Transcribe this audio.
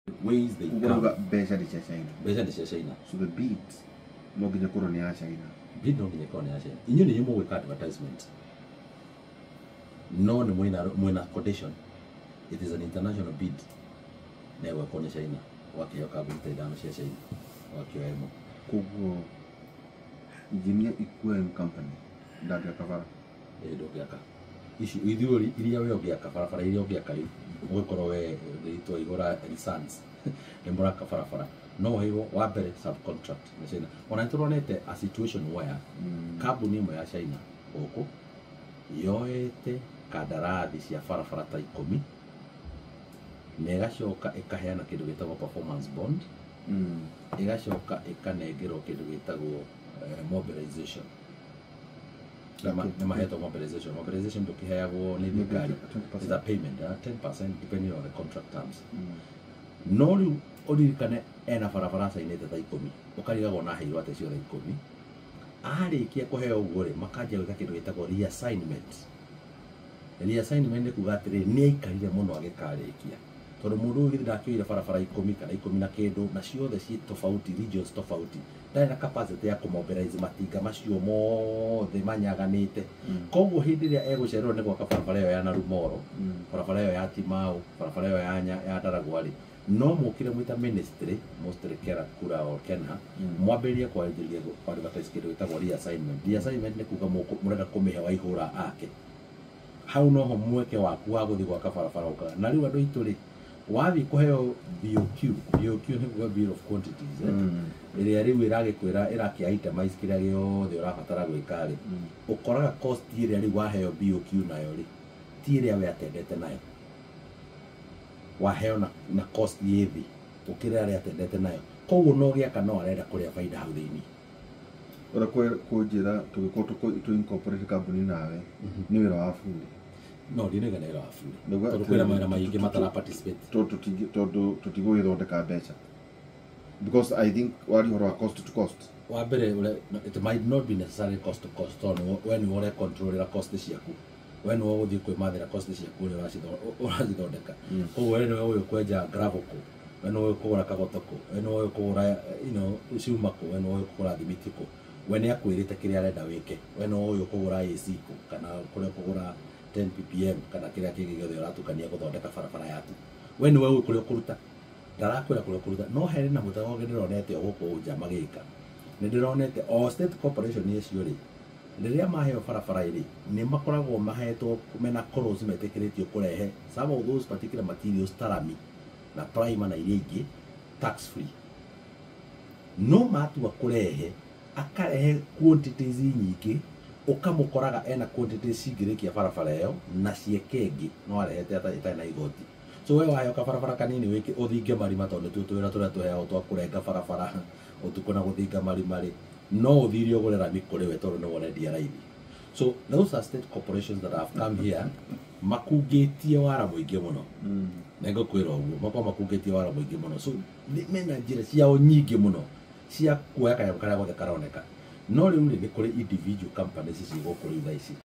ways they Kukuruga beca ni cia China. Beca ni cia China. So the beat no nginya korwo ni ya China. Beat no nginya korwo ni ya China. Inyo ni yumo weka advertisement. No ni mwina quotation. It is an international bid. Newe kone China. Wakiyo kabunta idano cia China. Wakiyo emo. Kuguo engineer equine company ndaga kavara. Ndogiaka. Ici ithiuri iria we ogiaka barabara iria ogiaka gukoro we ritwa igora license nemuraka barabara no hiyo wa mbere subcontract na China ona turonete a situation where kambuni imwe ya China goko yoete kadarathi cia barabara ta 10 negacoka ikaheana kindu gitagwo performance bond igacoka ikanengerwo kindu gitagwo mobilization. Mobilization. Mobilization to kiheagwo ni thirikari is a payment 10% depending on the contract terms. No riu uririkane ena barabara cainite ta 10 ukarigagwo na heirwo ate ciothe 10 arikia kuheo uguo ri makanjia gwika kindu gitagwo reassignment. Reassignment ni kuga atiri ni aikarire muno agikarikia tondu mundu uyu ndakioire barabara 10 kana 10 na kindu na ciothe ci tofauti regions tofauti ndana capacity ya kumobilize matinga macio mothe manyaganite koguo hindi ria egucererwo ni gwaka barabara iyo ya Narumoro barabara iyo ya Timau barabara iyo ya Daragwari no mukire mwita ministry mostly kera kura or Kenya mwambirie kwa ajili ya advertise kindu gitagwo reassignment. Reassignment ni kuga murenda kumihewa ihura ake hau no ho mweke waku wa guthi gwaka barabara uka na riu andu ituri wathi kuheo BOQ ni kuga bill of quantities iria riu iragikwira irakiaitemize kiria giothe urabatara gwika ri ukoraga cost iria riu waheo BOQ nayo ri ti iria we atendete nayo waheo na cost yithi ukira iria atendete nayo koguo no giaka no arenda kuria faida hau thiini ora kujira tugikoto to incorporate company nawe ni wira wa fundi no ndinega na ira wa fundi tondu kwira mawira maingi matara participate tutigo ithondeka mbeca because I think what you are cost to cost wa mbere it might not be necessarily cost to cost when you want to control the cost ciaku when you go thikwe mathira cost ciaku ri uracithondeka koguo when you kwenja gravel ko when you kugura kagotoko when you kugura ciuma ko when you kugura thimiti ko when yakwirite kiria arenda wike when you kugura AC ko kana kuria kugura 10 ppm kana kiria kingi giothe uratukania guthondeka barabara yaku when you kuria kuruta ndarakwira kuria kuruta no here na mutago ndironete guku nja magika ndironete o state corporation icio ri riria maheo barabara iri ni makoragwo mahetwo mena koros metekiritio kurehe some of those particular materials tarami na primer na iria ingi tax free no matua kurehe akarehe quantities nyingi ukamukoraga ena quantities cingirikia barabara iyo na ciekengi no arehete ata na igoti so we wayo ka barabara kanini wiki uthinge marima tondu tutwira turia tuheo twa kurenga barabara utukuna guthinga marima ri no uthirio gurera mikuri we tondu no already raithi so those are state corporations that have come here makungitie wara muingi muno nego kwira uguo makwa makungitie wara muingi muno so mena njira ciao nyingi muno cia kuoya kaya karia gothe karoneka no riu ni kuri individual companies cigukuru thaa ici